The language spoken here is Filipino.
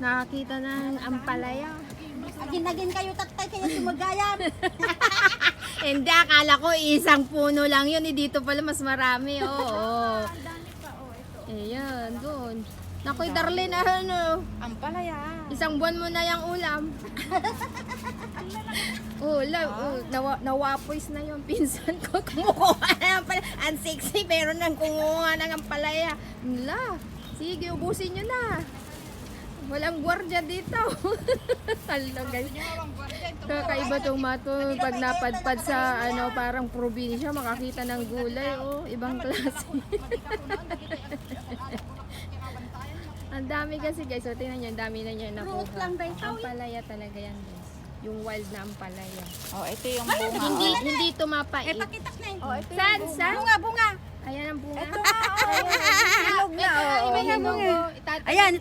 Nakakita ng ampalaya. Ginagin kayo tatay kaya sumagayan. Hindi, akala ko isang puno lang yun. Dito pala mas marami. Oo. Ayan, doon. Nakoy, Darlene, ano? Ampalaya. Isang buwan mo na yung ulam. Nawapoys na yung pinsan ko. Kumukuha na ng palaya. Ang sexy, pero nang kumuha ng ampalaya. Wala. Sige, ubusin nyo na. Walang gwardiya dito. Talo, guys. Kakaiba itong mato. Pag napadpad sa parang probinsya, makakita ng gulay. Oh, ibang klase. Ang dami kasi guys. So, tingnan nyo, ang dami na niya nakuha. Fruit lang ba ito? Ampalaya talaga yan guys. Yung wild na ampalaya. Oh, ito yung bunga. Hindi tumapait. Pakitak na Oh, ito yung Saan? bunga. Saan? bunga. Ayan ang bunga. Ilog na. Ayan ang bunga. Ayan,